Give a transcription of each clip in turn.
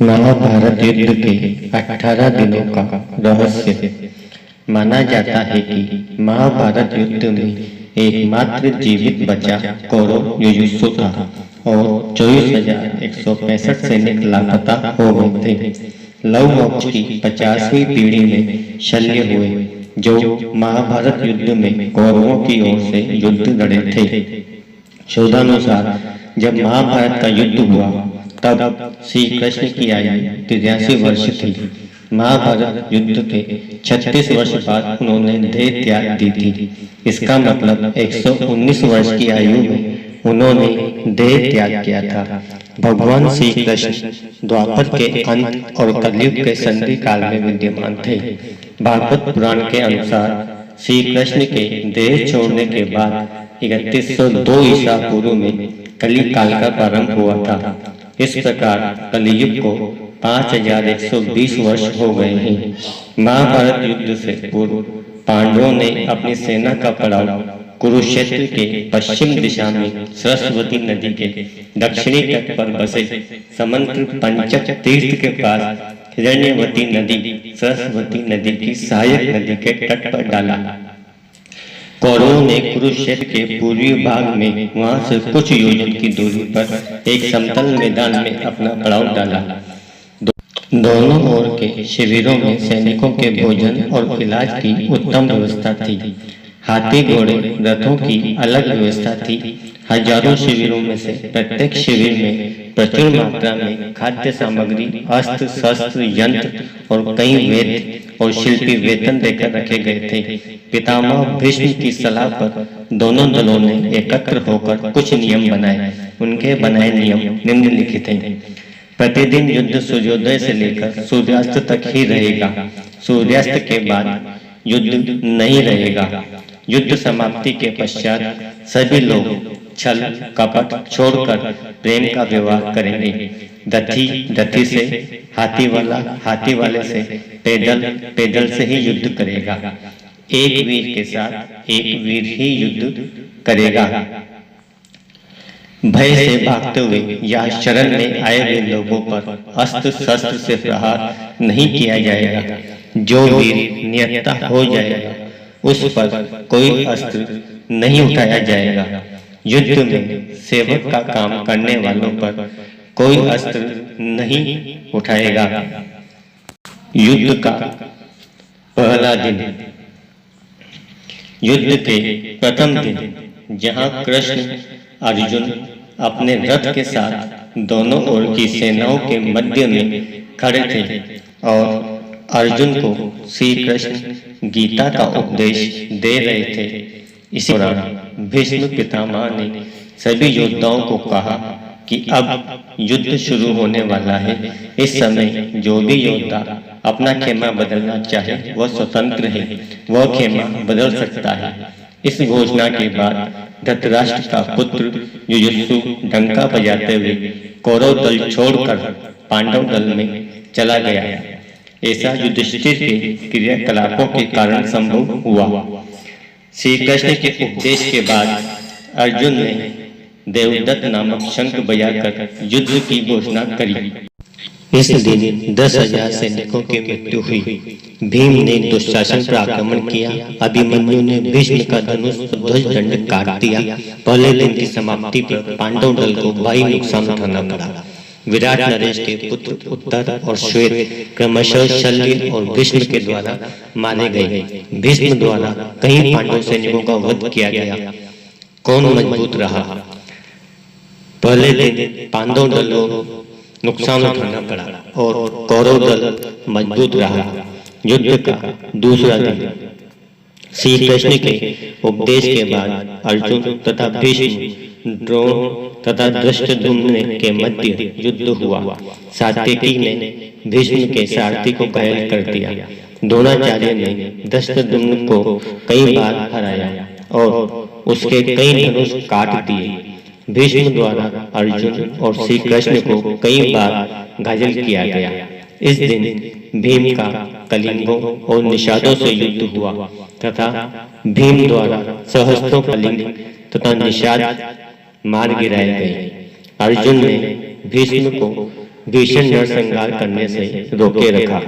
महाभारत युद्ध के 18 दिनों का रहस्य। माना जाता है कि महाभारत युद्ध में एकमात्र जीवित बचा कौरव युयुत्सु था और 24,165 सैनिक लापता हो गए थे। लव मोक्ष की 50वीं पीढ़ी में शल्य हुए, जो महाभारत युद्ध में कौरवों की ओर से युद्ध लड़े थे। शोधानुसार जब महाभारत का युद्ध हुआ तब श्री कृष्ण की आयु 83 वर्ष थी। महाभारत युद्ध के 36 वर्ष बाद उन्होंने देह त्याग दी थी। इसका मतलब 119 वर्ष की आयु में उन्होंने देह त्याग किया था। भगवान श्री कृष्ण द्वापर के अंत और कलयुग के संधि काल में विद्यमान थे। भागवत पुराण के अनुसार श्री कृष्ण के देह छोड़ने के बाद 3102 ईसा पूर्व में कली काल का प्रारंभ हुआ था। इस प्रकार कलियुग को 5120 वर्ष हो गए हैं। महाभारत युद्ध से पूर्व पांडवों ने अपनी सेना का पड़ाव कुरुक्षेत्र के पश्चिम दिशा में सरस्वती नदी के दक्षिणी तट पर बसे समंत्र पंचक तीर्थ के पास हिरण्यवती नदी सरस्वती नदी की सहायक नदी के तट पर डाला। कौरवों ने कुरुक्षेत्र के पूर्वी भाग में वहां से कुछ योजन की दूरी पर एक समतल मैदान में अपना पड़ाव डाला। दोनों ओर के शिविरों में सैनिकों के भोजन और इलाज की उत्तम व्यवस्था थी। हाथी घोड़े रथों की अलग व्यवस्था थी। हजारों शिविरों में से प्रत्येक शिविर में प्रचुर मात्रा में खाद्य सामग्री, अस्त्र शस्त्र, यंत्र और कई वेद और शिल्पी वेतन देकर रखे गए थे। पितामह भीष्म की सलाह पर दोनों दलों ने एकत्र होकर कुछ नियम बनाए। उनके बनाए नियम निम्नलिखित हैं। प्रतिदिन युद्ध सूर्योदय से लेकर सूर्यास्त तक ही रहेगा। सूर्यास्त के बाद युद्ध नहीं रहेगा। युद्ध समाप्ति के पश्चात सभी लोग छल कपट छोड़कर प्रेम का व्यवहार करेंगे। दथी से, हाथी वाले से, पैदल से ही युद्ध करेगा। एक वीर के साथ एक वीर ही युद्ध करेगा। भय से भागते हुए या शरण में आए हुए लोगों पर अस्त्र शस्त्र से प्रहार नहीं किया जाएगा। जो वीर नियत्ता हो जाएगा उस पर कोई अस्त्र नहीं उठाया जाएगा। युद्ध में सेवक का काम करने वालों पर कोई अस्त्र नहीं उठाएगा। युद्ध का पहला दिन। युद्ध के प्रथम दिन जहां कृष्ण अर्जुन अपने रथ के साथ दोनों ओर की सेनाओं के मध्य में खड़े थे और अर्जुन को श्री कृष्ण गीता का उपदेश दे रहे थे। इसी दौरान भीष्म पितामह ने सभी योद्धाओं को कहा कि अब युद्ध शुरू होने वाला है। इस समय जो भी योद्धा अपना खेमा बदलना चाहे वह स्वतंत्र है, वह खेमा बदल सकता है। इस घोषणा के बाद धृतराष्ट्र का पुत्र युयुत्सु डंका बजाते हुए कौरव दल छोड़कर पांडव दल में चला गया। ऐसा युधिष्ठिर के क्रियाकलापों के कारण संभव हुआ। श्री कृष्ण के उपदेश के बाद अर्जुन ने देवदत्त नामक शंख बजाकर युद्ध की घोषणा करी। इस दिन 10,000 सैनिकों की मृत्यु हुई। भीम ने दुशासन पर आक्रमण किया। अभिमन्यु ने भीष्म का धनुष ध्वज दंड काट दिया। पहले दिन की समाप्ति पर पांडव दल को भारी नुकसान उठाना पड़ा। विराट नरेश के पुत्र उत्तर और श्वेत क्रमशः शल्य और भीष्म के द्वारा मारे गए। भीष्म द्वारा कई पांडव सैनिकों का वध किया गया। कौन मजबूत रहा? पहले दिन पांडव दल को नुकसान उठाना पड़ा और कौरव दल मजबूत रहा। युद्ध का दूसरा दिन। श्री कृष्ण के उपदेश के बाद अर्जुन तथा भीष्म, द्रोण तथा धृष्टद्युम्न के मध्य युद्ध हुआ। सात्यकी ने भीष्म के सारथी को घायल कर दिया। द्रोणाचार्य ने धृष्टद्युम्न को कई बार हराया और उसके कई धनुष काट दिए। भीष्म द्वारा अर्जुन और श्री कृष्ण को कई बार घायल किया गया। इस दिन भीम का कलिंगों और निषादों से युद्ध हुआ तथा भीम द्वारा सहस्त्रों कलिंग तथा निषाद मार गिराए गए। अर्जुन ने भीष्म को भीषण नरसंहार करने से रोके रखा।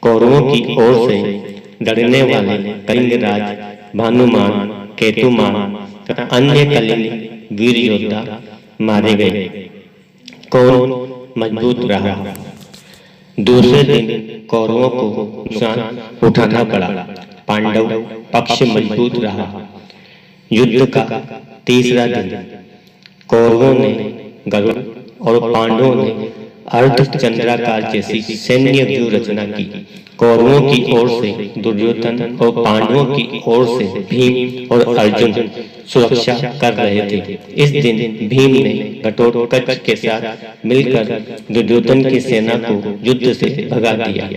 कौरवों की ओर से लड़ने वाले कलिंगराज, भानुमान, केतुमान तथा अन्य कलिंग वीर योद्धा मारे गए। कौन मजबूत रहा। दूसरे दिन कौरवों को नुकसान उठाना पड़ा। पांडव पक्ष मजबूत रहा। युद्ध का तीसरा दिन कौरवों ने गरुड़ और पांडवों ने अर्धचंद्राकार जैसी सैन्य व्यूह रचना की। कौरवों की ओर से दुर्योधन और पांडवों की ओर से भीम और अर्जुन सुरक्षा कर रहे थे। इस दिन भीम ने घटोत्कच के साथ मिलकर दुर्योधन की सेना को युद्ध से भगा दिया।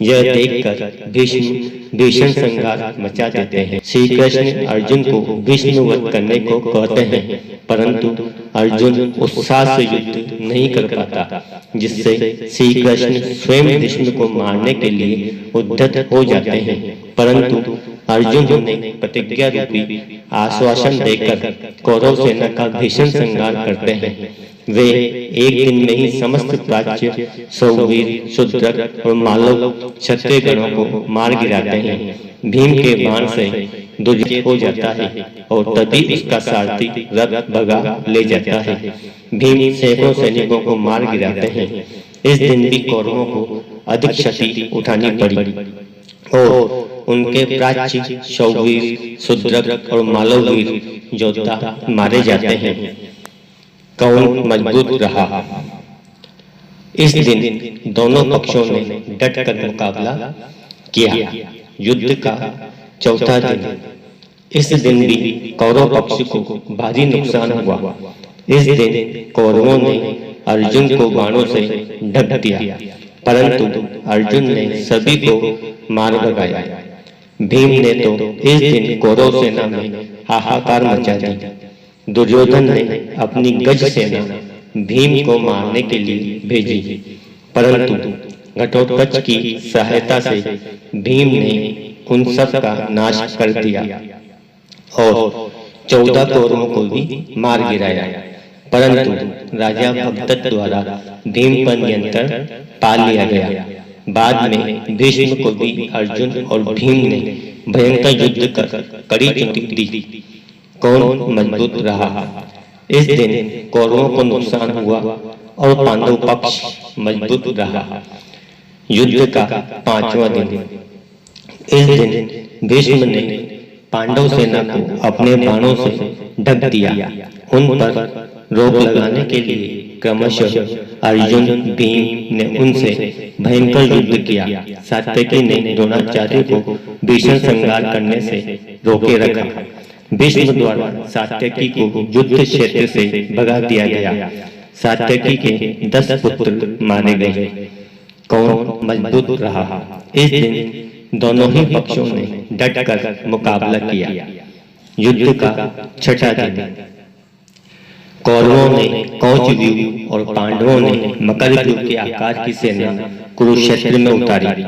यह देखकर भीष्म भीषण संघार मचा देते हैं। श्री कृष्ण अर्जुन को भीष्म वध करने को कहते हैं, परंतु अर्जुन उत्साह से युद्ध नहीं कर पाता, जिससे श्री कृष्ण स्वयं भीष्म को मारने के लिए उद्यत हो जाते हैं। परंतु अर्जुन उन्हें प्रतिज्ञा रूपी आश्वासन देकर कौरव सेना का भीषण संहार करते हैं। वे एक दिन में ही समस्त प्राच्य, सौवीर, शूद्रक और मालव क्षत्रिय गणों को मार गिराते हैं। भीम के बाण से दुर्जय हो जाता है और तभी उसका सारथी रथ भगा ले जाता है। भीम सैकड़ों सैनिकों को मार गिराते हैं। इस दिन भी कौरवों को अधिक क्षति उठानी पड़ी और उनके प्राच्य, सौवीर, शूद्रक और मालवीर योद्धा मारे जाते हैं। कौन मजबूत रहा। इस दिन दोनों पक्षों ने डटकर मुकाबला किया। युद्ध का चौथा दिन। इस दिन भी कौरव पक्ष को भारी नुकसान हुआ। इस दिन कौरवों ने अर्जुन को बाणों से ढक दिया, परंतु अर्जुन ने सभी को मार भगाया। भीम ने तो इस दिन कौरव सेना में हाहाकार मचा दी। दुर्योधन ने अपनी गज सेना भीम को मारने के लिए भेजी, परंतु घटोत्कच की सहायता से भीम ने उन सब का नाश कर दिया और 14 कौरवों को भी मार गिराया। परंतु राजा भगदत्त द्वारा भीम पर नियंत्रण पा लिया गया। बाद में भीष्म को भी अर्जुन और भीम ने भयंकर युद्ध कर कड़ी चुनौती दी। कौन मजबूत रहा। इस दिन कौरवों को नुकसान हुआ और पांडव पक्ष मजबूत रहा। युद्ध का पांचवा दिन। इस दिन भीष्म ने पांडव सेना को अपने बाणों से ढक दिया। उन पर रोक लगाने के लिए क्रमशः अर्जुन, भीम ने उनसे भयंकर युद्ध किया। सात्यकी ने द्रोणाचार्य को भीषण संहार करने से रोके रखा। भीष्म द्वारा सात्यकी को युद्ध क्षेत्र से भगा दिया गया। सात्यकी के 10 पुत्र मारे गए। कौन मजबूत रहा। इस दिन दोनों ही पक्षों ने डटकर मुकाबला किया। युद्ध का छठा दिन। कौरवों ने कौच व्यूह और पांडवों ने मकर व्यूह के आकार की सेना कुरुक्षेत्र में उतारी।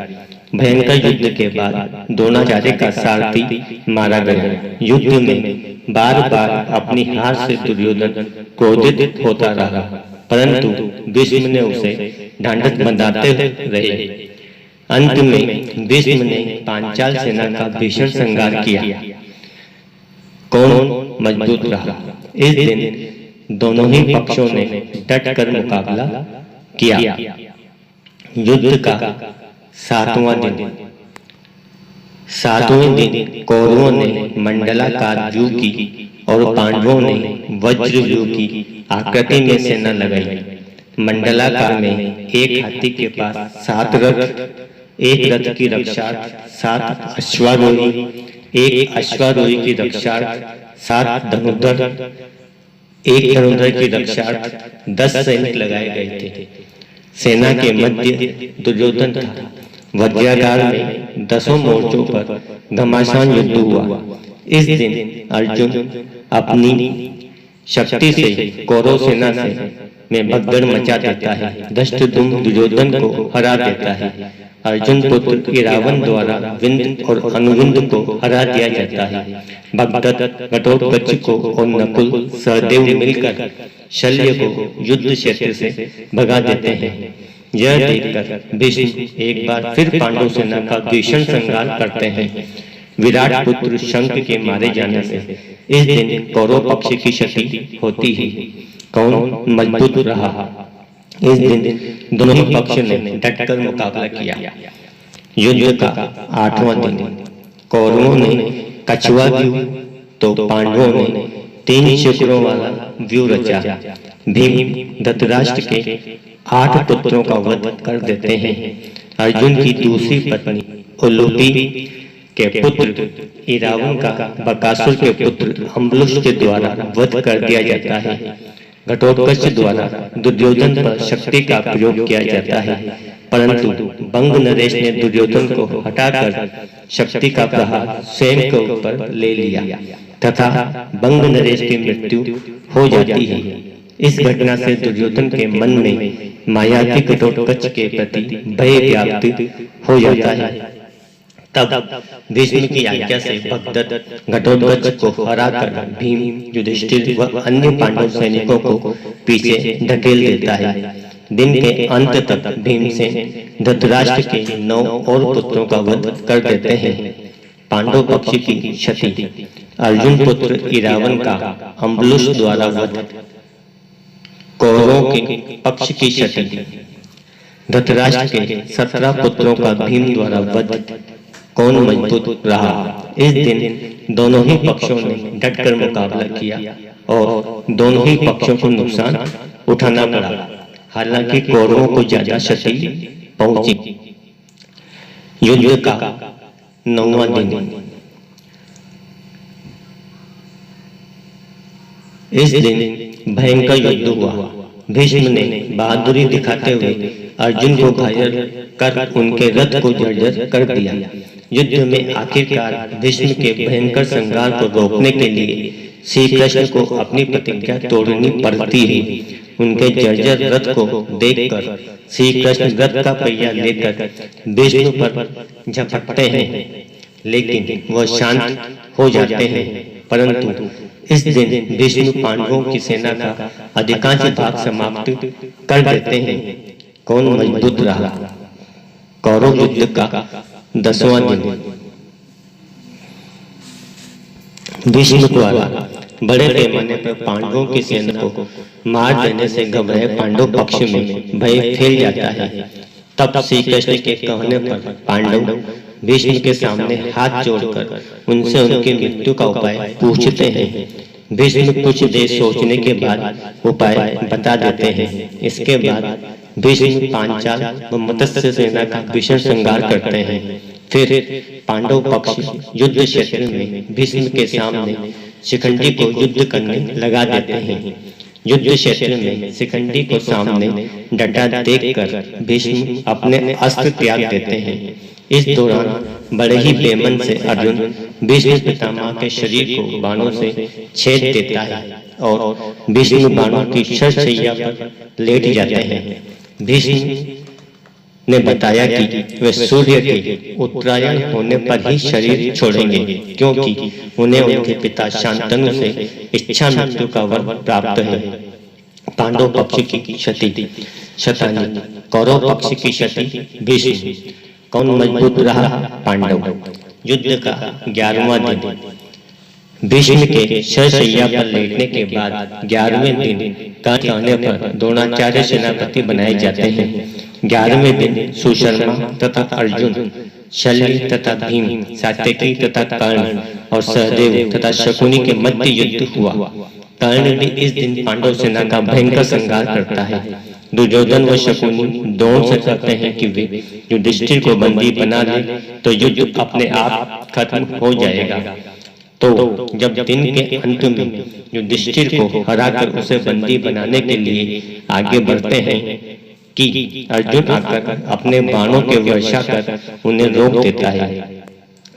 भयंकर युद्ध के बाद द्रोणाचार्य का सारथी मारा गया। युद्ध में बार बार अपनी हार से दुर्योधन क्रोधित होता रहा, परंतु भीष्म ने उसे ढांढस बंधाते रहे। अंत में भीष्म ने पांचाल सेना का भीषण संहार किया। कौन मजबूत रहा। इस दिन दोनों ही पक्षों ने डटकर मुकाबला किया। युद्ध का सातवां दिन। सातवें दिन कौरवों ने मंडलाकार व्यूह की और पांडवों ने वज्र व्यूह की आकृति में सेना लगाई। मंडलाकार में एक हाथी के पास 7 रथ, एक रथ की रक्षार्थ 7 अश्वारोही, एक अश्वारोही की रक्षार्थ 7 धनुर्धर, एक धनुर्धर की रक्षार्थ 10 सैनिक लगाए गए थे। सेना के मध्य दुर्योधन था। वज्रागार में 10 मोर्चों पर घमासान युद्ध हुआ। इस दिन अर्जुन अपनी शक्ति से कौरव सेना से में भगदड़ मचा देता है। धृष्टद्युम्न दुर्योधन को हरा देता है। अर्जुन पुत्र इरावन द्वारा विंद और अनुविंद को हरा दिया जाता है। भगदत्त घटोत्कच को और नकुल सहदेव मिलकर शल्य को युद्ध क्षेत्र से भगा देते हैं। यह देखकर भीष्म एक बार फिर पांडव सेना का भीषण संहार करते हैं। विराट पुत्र शंख के मारे जाने से इस दिन कौरव पक्ष की क्षति होती है। कौन मजबूत रहा? इस दिन दोनों ही पक्ष ने डटकर मुकाबला किया। युद्ध का 8वां दिन कौरवों ने कछुआ व्यू तो पांडवों ने 3 चक्रों वाला व्यू रचा। भीम धृतराष्ट्र के 8 पुत्रों का वध कर देते हैं। अर्जुन की दूसरी पत्नी उलूपी के पुत्र इरावन का बकासुर के पुत्र अम्बुलुष के द्वारा वध कर दिया जाता है। घटोत्कच द्वारा दुर्योधन पर शक्ति का प्रयोग किया जाता है, परंतु बंग नरेश ने दुर्योधन को हटाकर शक्ति का प्रहार स्वयं के ऊपर ले लिया तथा बंग नरेश की मृत्यु हो जाती है। इस घटना से दुर्योधन के मन में मायावी घटोत्कच के प्रति भय व्याप्त हो जाता है। तब भीष्म की आज्ञा से भगदत्त घटोत्कच को हराकर भीम, युधिष्ठिर व अन्य पांडव सैनिकों को पीछे धकेल देता है। दिन के अंत तक भीमसेन धृतराष्ट्र के 9 और पुत्रों का वध कर देते हैं। पांडव पक्ष की क्षति। अर्जुन पुत्र इरावन का अम्बुलुष द्वारा वध। कौरवों के पक्ष की क्षति। धृतराष्ट्र के 17 पुत्रों का भीम द्वारा वध। कौन मजबूत रहा? इस दिन दोनों ही पक्षों ने डटकर मुकाबला किया और दोनों ही पक्षों को नुकसान उठाना पड़ा। हालांकि कौरवों को ज्यादा क्षति पहुंची। युद्ध का 9वां दिन। इस दिन भयंकर युद्ध हुआ। भीष्म ने बहादुरी दिखाते हुए अर्जुन को घायल कर उनके रथ को जर्जर कर दिया। युद्ध में आखिरकार भीष्म के भयंकर संहार को रोकने के लिए श्री कृष्ण को अपनी प्रतिज्ञा तोड़नी पड़ती है। उनके जर्जर रथ को देखकर श्री कृष्ण रथ का पहिया लेकर भीष्म पर झपटते हैं, लेकिन वह शांत हो जाते हैं। परंतु इस दिन भीष्म पांडवों की सेना का अधिकांश भाग समाप्त कर देते हैं। कौन मजबूत रहा? कौरव युद्ध का 10वां दिन। भीष्म द्वारा बड़े पैमाने पर पांडवों की सेना को मार देने से घबराए पांडव पक्ष में भय फैल जाता है। तब श्री कृष्ण के कहने पर पांडव भीष्म के सामने हाथ जोड़कर उनसे उनकी मृत्यु का उपाय पूछते हैं। भीष्म कुछ देर सोचने के बाद उपाय बता देते हैं। इसके बाद भीष्म पांचाल व मत्स्य सेना का भीषण संहार करते हैं। फिर पांडव पक्ष युद्ध क्षेत्र में भीष्म के सामने शिखंडी को युद्ध करने लगा देते हैं। युद्ध क्षेत्र में शिखंडी को सामने डटा देखकर भीष्म अपने अस्त्र त्याग देते हैं। इस दौरान बड़े ही बेमन से अर्जुन भीष्म पितामह के शरीर को बाणों से छेद देता है और भीष्म बाणों की शरशैया पर लेट जाते हैं। भीष्म ने बताया कि वे सूर्य के उत्तरायण होने पर ही शरीर छोड़ेंगे, क्योंकि उन्हें उनके पिता शांतनु से इच्छा मृत्यु का वर प्राप्त है। पांडव पक्ष की क्षति। शतानी। कौरव पक्ष की क्षति। भीष्म। कौन मजबूत रहा? पांडव। युद्ध का 11वां दिन। भीष्म के शरशैया पर लेटने के बाद 11वें दिन का कहने पर द्रोणाचार्य सेनापति बनाए जाते हैं। 11वें दिन सुशर्मा तथा अर्जुन, शल्य तथा भीम, सात्यकी तथा कर्ण और सहदेव तथा शकुनी के मध्य युद्ध हुआ। कर्ण भी इस दिन पांडव सेना का भयंकर संहार करता है। दुर्योधन व शकुनी दोनों से कहते हैं कि वे युधिष्ठिर को बंदी बना ले तो युद्ध अपने आप खत्म हो जाएगा। तो जब दिन के अंत में युधिष्ठिर को हराकर उसे बंदी बनाने के लिए आगे बढ़ते हैं कि अर्जुन आकर अपने बाणों के वर्षा कर उन्हें रोक देता है।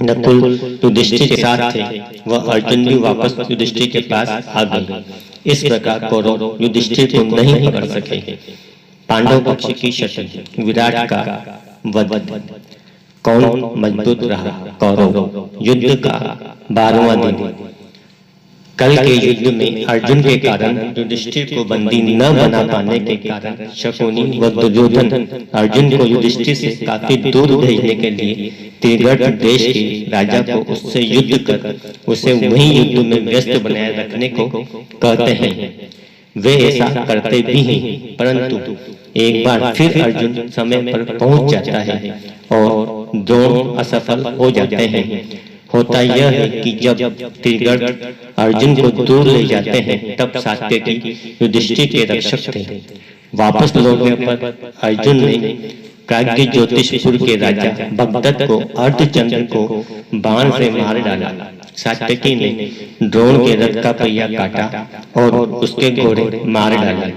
नकुल युधिष्ठिर के साथ थे, वह अर्जुन भी वापस युधिष्ठिर के पास आ गए। इस प्रकार कौरव युधिष्ठिर को नहीं पकड़ सके। पांडव पक्ष की क्षति, विराट का वध। कौन मजबूत रहा? कौरव। युद्ध का 12वां दिन। कल के युद्ध में अर्जुन के कारण युधिष्ठिर को बंदी न बना पाने के कारण शकुनी व दुर्योधन अर्जुन को युधिष्ठिर से काफी दूर भेजने के लिए त्रिगर्त देश के राजा को उससे युद्ध कर उसे वहीं युद्ध में व्यस्त बनाए रखने को कहते हैं। वे ऐसा करते भी हैं, परंतु एक बार फिर अर्जुन समय पर पहुंच जाता है और दोनों असफल हो जाते हैं। होता यह है कि जब त्रिगर्त अर्जुन को दूर ले जाते हैं तब सात्यकी युधिष्ठिर के रक्षक थे। वापस लौटने पर अर्जुन ने काज्ञ ज्योतिषपुर के राजा भगदत्त को अर्धचंद्र को बाण से मार डाला। सात्यकी ने द्रोण के रथ का पहिया काटा और उसके घोड़े मार डाले।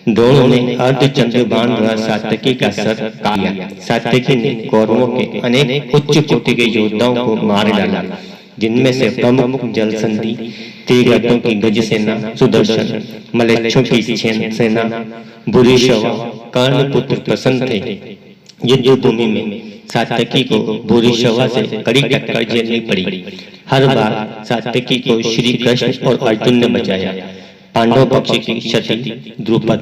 द्रोण ने अर्धचंद्र बाण द्वारा सात्यकी का सर काट लिया। सात्यकी ने कौरवों के अनेक उच्च कोटि के योद्धाओं को मार डाला, जिनमें से प्रमुख जलसंधि, त्रिगर्तों की गज सेना, सुदर्शन, मलेच्छों की सेना, भूरिश्रवा, कर्ण पुत्र प्रसन्न थे। युद्ध भूमि में सात्यकी को भूरिश्रवा से कड़ी टक्कर झेलनी पड़ी। हर बार सात्यकी को श्री कृष्ण और अर्जुन ने बचाया। पांडव पक्ष की क्षति द्रुपद,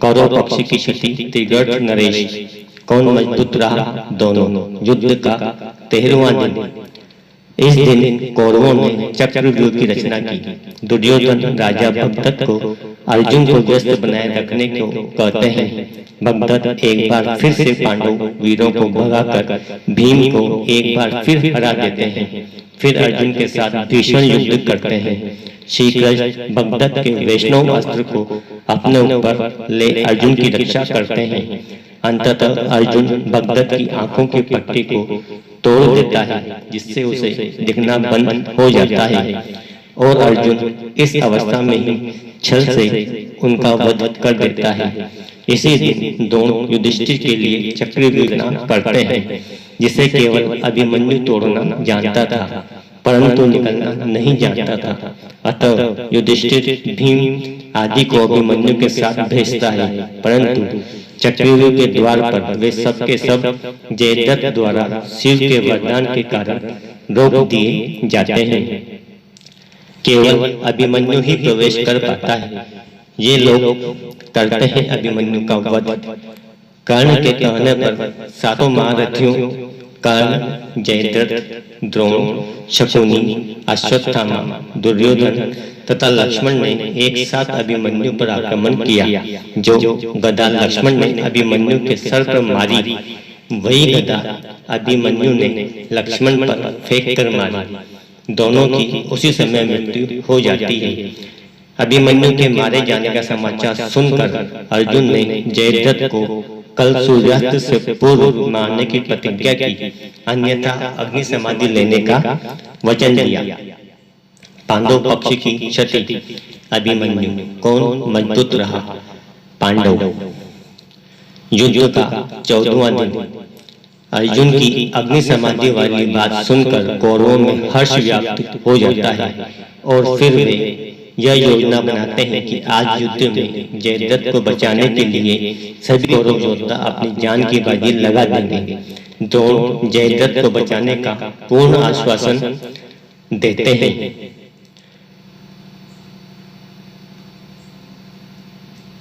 कौरव पक्ष की क्षति त्रिगर्त नरेश। कौन मजबूत रहा? दोनों। युद्ध का 13वां दिन। इस दिन कौरवों ने चक्रव्यूह की रचना की। दुर्योधन राजा भगदत्त को अर्जुन को व्यस्त बनाए रखने को कहते हैं। भगदत्त एक बार फिर से पांडव वीरों को भगाकर भीम को एक बार फिर हरा देते हैं। फिर अर्जुन के साथ भीषण युद्ध करते हैं। श्री कृष्ण भगदत्त के वैष्णव अस्त्र को अपने ऊपर ले अर्जुन की रक्षा करते हैं। अंततः अर्जुन भगदत्त की आंखों की पट्टी को तोड़ देता है, जिससे उसे दिखना बंद हो जाता है और अर्जुन इस अवस्था में ही छल से उनका वध कर देता है। इसी दिन दोनों युधिष्ठिर के लिए चक्रव्यूह करते हैं, जिसे केवल अभिमन्यु तोड़ना जानता था, परंतु निकलना नहीं जानता था। अतः युधिष्ठिर भीम आदि को अभिमन्यु के साथ भेजता है, परंतु चक्रव्यूह के द्वार पर वे सब के सब जयद्रथ द्वारा शिव के वरदान के कारण रोक दिए जाते हैं। केवल अभिमन्यु ही प्रवेश कर पाता है। ये लोग करते हैं अभिमन्यु का वध। कर्ण के कहने पर सातों महारथियों कर्ण, जयद्रथ, द्रोण, शकुनी, अश्वत्थामा, दुर्योधन तथा लक्ष्मण ने एक साथ अभिमन्यु पर आक्रमण किया। जो गदा लक्ष्मण ने अभिमन्यु के सर पर मारी, वही गदा अभिमन्यु ने लक्ष्मण पर फेंक कर मारी। दोनों की उसी समय मृत्यु हो जाती है। अभिमन्यु के मारे जाने का समाचार सुनकर अर्जुन ने जयद्रथ को कल सूर्यास्त से पूर्व मारने की प्रतिज्ञा की, अन्यथा अग्नि समाधि लेने का वचन दिया। पांडव पक्ष की क्षति, अभिमन्यु। कौन मजबूत रहा? पांडव। युद्ध का 14वां दिन। अर्जुन की अग्नि समाधि वाली बात सुनकर कौरवों में हर्ष व्याप्त हो जाता है और फिर वे यह योजना बनाते हैं कि आज युद्ध में जयद्रथ को बचाने के लिए सभी कौरव योद्धा अपनी जान की बाजी लगा देंगे। द्रोण जयद्रथ को बचाने का पूर्ण आश्वासन देते हैं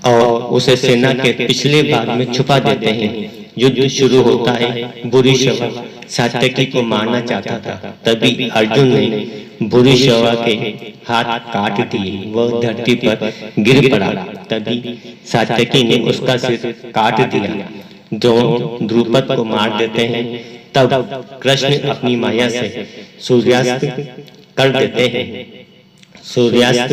और उसे सेना के पिछले भाग में छुपा देते हैं। युद्ध शुरू होता है। भूरिश्रवा सात्यकी को मारना चाहता था, तभी अर्जुन ने भूरिश्रवा के हाथ काट दिए। वह धरती पर गिर पड़ा। तभी सात्यकी ने उसका सिर काट दिया। द्रोण द्रुपद को मार देते हैं। तब कृष्ण अपनी माया से सूर्यास्त कर देते हैं। सूर्यास्त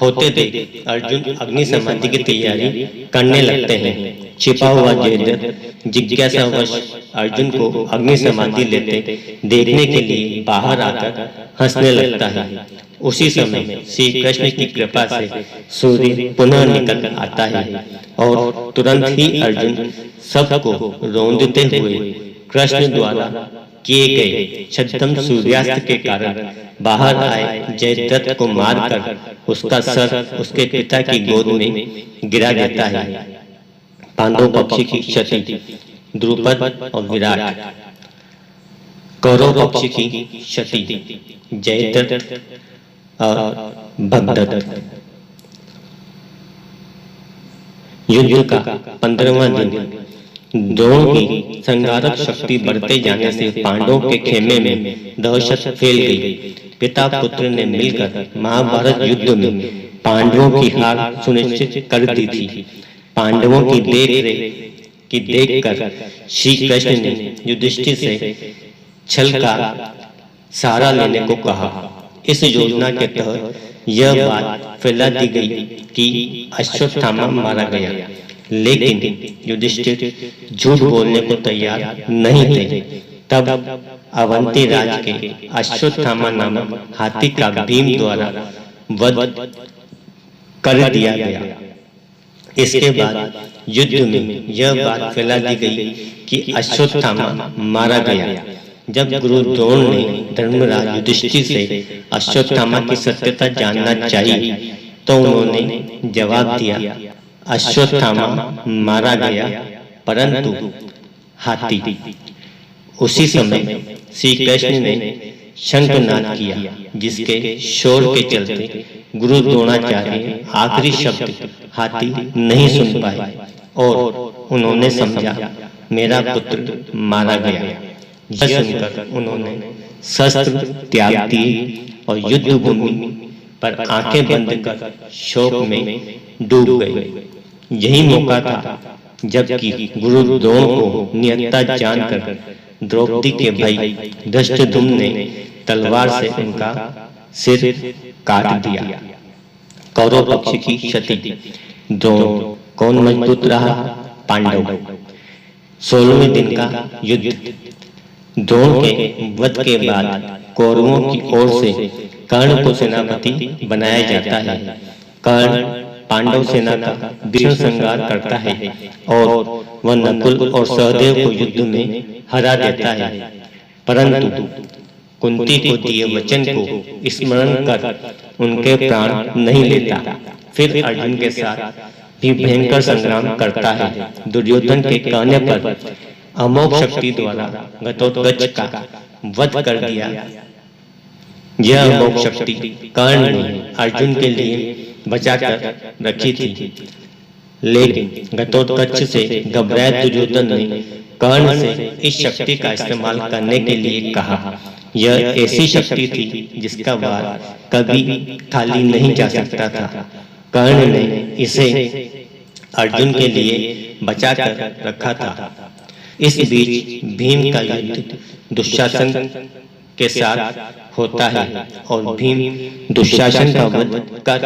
होते देख अर्जुन अग्नि समाधि की तैयारी करने लगते हैं। छिपा हुआ जयद्रथ जिज्ञासावश अर्जुन को अग्नि समाधि लेते देखने के लिए बाहर आकर हंसने लगता है। उसी समय श्री कृष्ण की कृपा से सूर्य पुनः निकल आता है और तुरंत ही अर्जुन सबको रौंदते हुए कृष्ण द्वारा किए गए छद्म सूर्यास्त के कारण बाहर आए जयद्रथ को मारकर उसका सर उसके पिता की गोद में गिरा देता है। पांडव पक्ष की क्षति, द्रुपद और विराट। कौरव पक्ष की क्षति, जयद्रथ और भगदत्त। युद्ध का 15वां दिन। द्रोण की संहारक शक्ति बढ़ते जाने से पांडवों के खेमे में दहशत फैल गई। पिता पुत्र ने मिलकर महाभारत युद्ध में पांडवों की हार सुनिश्चित कर दी थी। पांडवों की देखकर श्री कृष्ण ने युधिष्ठिर से छल का सहारा लेने को कहा। इस योजना के तहत यह बात फैला दी गई कि अश्वत्थामा मारा गया, लेकिन युधिष्ठिर झूठ बोलने को तैयार नहीं थे। तब अवंती राज के अश्वत्थामा नामक हाथी का भीम द्वारा वध कर दिया गया। इसके बाद युद्ध में यह बात फैला दी गई कि अश्वत्थामा मारा गया। जब गुरु द्रोण ने धर्मराज युधिष्ठिर से अश्वत्थामा की सत्यता जानना चाहिए तो उन्होंने जवाब दिया, अश्वत्थामा मारा गया परंतु हाथी। उसी समय श्री कृष्ण ने शंखनाद किया, जिसके शोर के चलते गुरु द्रोणाचार्य आखिरी शब्द हाथी नहीं सुन पाए और उन्होंने समझा मेरा पुत्र मारा गया। यह सुनकर उन्होंने शस्त्र त्याग दिए और युद्ध भूमि पर आंखें बंद कर शोक में डूब गए। यही मौका था जबकि गुरु द्रोण को निहत्था जानकर द्रौपदी के भाई धृष्टद्युम्न ने तलवार से उनका सिर काट दिया। कौरव पक्ष की क्षति। द्रोण। कौन मजबूत रहा? पांडव। 16वें दिन का युद्ध। द्रोण के वध के बाद कौरवों की ओर से कर्ण को सेनापति बनाया जाता है। कर्ण पांडव सेना का भीषण संहार करता है और वह नकुल और सहदेव को युद्ध में हरा देता है, परंतु कुंती को दिए वचन को स्मरण कर उनके प्राण नहीं लेता। फिर अर्जुन के साथ भी भयंकर संग्राम करता है। दुर्योधन के कहने पर अमोघ शक्ति द्वारा घटोत्कच का वध कर दिया। यह अमोघ शक्ति कर्ण ने अर्जुन के लिए बचाकर रखी थी, लेकिन घटोत्कच से घबराए दुर्योधन ने कर्ण से इस शक्ति का इस्तेमाल करने के लिए कहा। यह ऐसी शक्ति थी जिसका वार कभी खाली नहीं जा सकता था। कर्ण ने इसे अर्जुन के लिए बचाकर रखा था। इस बीच भीम का युद्ध दुशासन के साथ होता है और भीम दुशासन का वध कर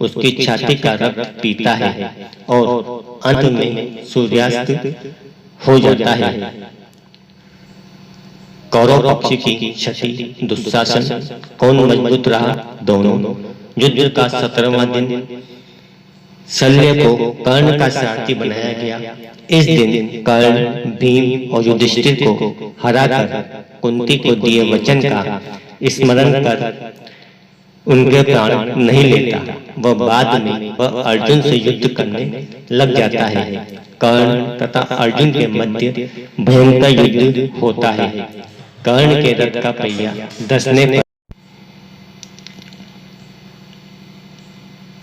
उसकी छाती का रक्त पीता है और अंत में सूर्यास्त हो जाता है। कौरव पक्ष की क्षति। दुशासन। कौन मजबूत रहा? दोनों। युद्ध का 17वां दिन। शल्य को कर्ण का सारथी बनाया गया। इस दिन कर्ण भीम और युधिष्ठिर को हराकर कुंती को दिए वचन का स्मरण कर उनके प्राण नहीं लेता। वह बाद में वह अर्जुन से युद्ध करने लग जाता है। कर्ण तथा अर्जुन के मध्य भयंकर युद्ध होता है। कर्ण के रथ का पहिया धंसने पर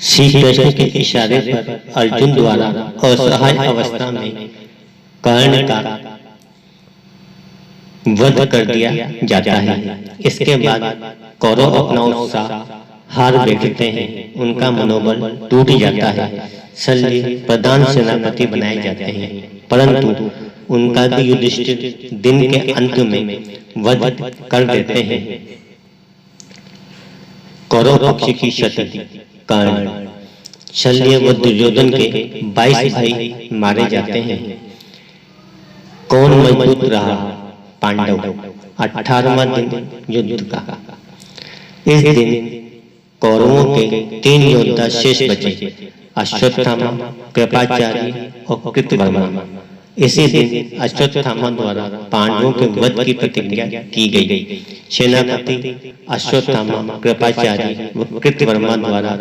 श्री कृष्ण के इशारे पर अर्जुन द्वारा असहाय अवस्था में कर्ण का वध कर दिया जाता है। इसके बाद कौरव अपना उत्साह हार बैठते हैं, उनका मनोबल टूट जाता है। शल्य प्रधान सेनापति बनाए जाते हैं, परंतु उनका भी युधिष्ठिर दिन के अंत में वध कर देते हैं। कौरव पक्ष की क्षति। कर्ण। शल्य व दुर्योधन के 22 भाई मारे जाते हैं। कौन मजबूत रहा? पांडव। 18वां दिन युद्ध का। इस दिन कौरवों के 3 योद्धा शेष बचे, अश्वत्थामा, कृपाचार्य और कृतवर्मा। इसी दिन अश्वत्थामा द्वारा पांडवों के वध की प्रतिज्ञा की गई। सेनापति अश्वत्थामा, कृपाचार्य व कृतवर्मा द्वारा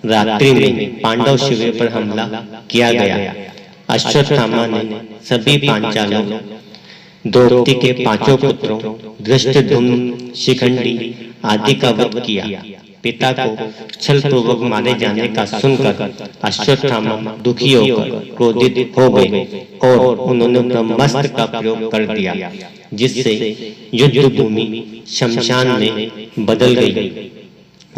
रात्रि में पांडव शिविर पर हमला किया गया। अश्वत्थामा ने सभी पांचालों, द्रौपदी के पांचों पुत्रों धृष्टद्युम्न, शिखंडी आदि का वध किया। पिता को छल पूर्वक मारे जाने का सुनकर अश्वत्थामा दुखी होकर क्रोधित हो गए और उन्होंने ब्रह्मास्त्र का प्रयोग कर दिया, जिससे युद्ध भूमि शमशान में बदल गई।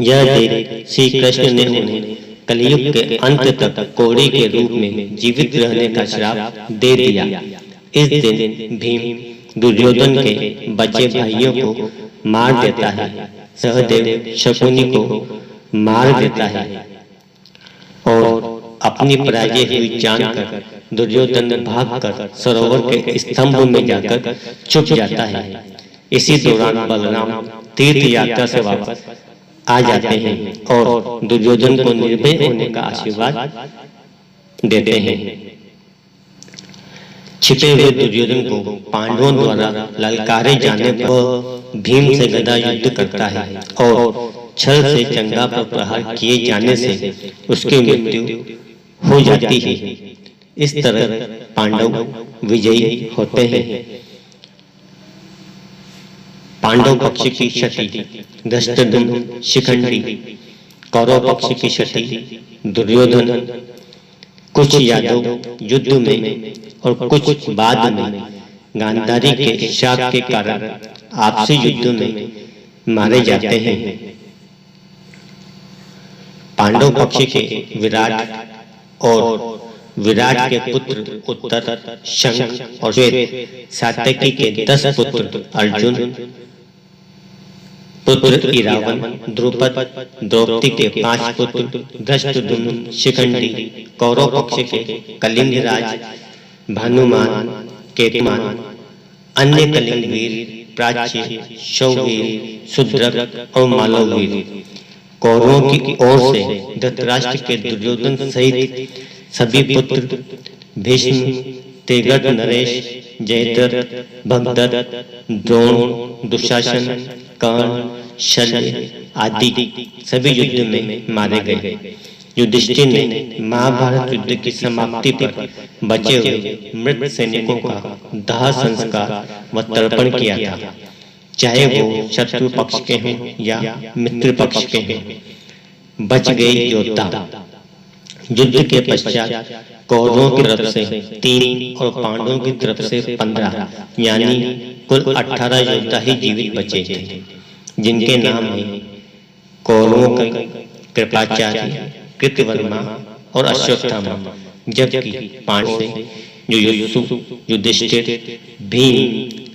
यह देख श्री कृष्ण ने उन्हें कलयुग के अंत तक कोड़ी के रूप में जीवित रहने का श्राप दे दिया। इस दिन भीम दुर्योधन के बचे भाइयों को मार देता है, सहदेव शकुनी को मार देता है और अपनी पराजय हुई जानकर दुर्योधन भागकर सरोवर के स्तंभ में जाकर छुप जाता है। इसी दौरान बलराम तीर्थ यात्रा से वापस आ जाते हैं और दुर्योधन को निर्भय होने का आशीर्वाद देते हैं। छिपे हुए दुर्योधन को पांडवों द्वारा ललकारे जाने पर भीम से गदा युद्ध करता है और छल से चंगा पर प्रहार किए जाने से उसकी मृत्यु हो जाती है। इस तरह पांडव विजयी होते हैं। पांडव पक्ष की क्षति धृष्टद्युम्न, शिखंडी, कौरव पक्ष की क्षति दुर्योधन, कुछ यादव युद्ध में और कुछ बाद में गांधारी के शाप के कारण आपसी युद्ध में मारे जाते हैं। पांडव पक्ष के विराट और विराट के पुत्र उत्तर, शंख और श्वेत, सात्यकी के 10 पुत्र अर्जुन, पुत्र इरावन, द्रुपद, द्रौपदी के 5 पुत्र धृष्टद्युम्न, शिखंडी, कौरव पक्ष के कलिंग राज, भानुमान, केतुमान, अन्य कलिंग वीर, प्राच्य, शौवीर, शूद्रक और मालववीर। कौरवों की ओर से धृतराष्ट्र के दुर्योधन सहित सभी पुत्र भीष्म, तेगट, नरेश, जयद्रथ, भगदत्त, द्रोण, दुशासन, कर्ण, शल्य आदि सभी युद्ध में मारे गए। युधिष्ठिर ने महाभारत युद्ध की समाप्ति पर बचे हुए मृत सैनिकों का दाह संस्कार व तर्पण किया था, चाहे वो शत्रु पक्ष के हों या मित्र पक्ष के हों। बच गए योद्धा। युद्ध के पश्चात कौरवों की तरफ से 3 और पांडवों की तरफ से 15 यानी कुल 18 योद्धा ही जीवित बचे थे, जिनके नाम हैं कौरवों के कृपाचार्य, कृतवर्मा और अश्वत्थामा, जबकि पांडवों से युयुत्सु, युधिष्ठिर, भीम,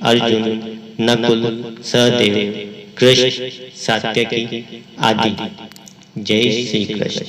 अर्जुन, नकुल, सहदेव, कृष्ण, सात्यकी आदि। जय श्री कृष्ण।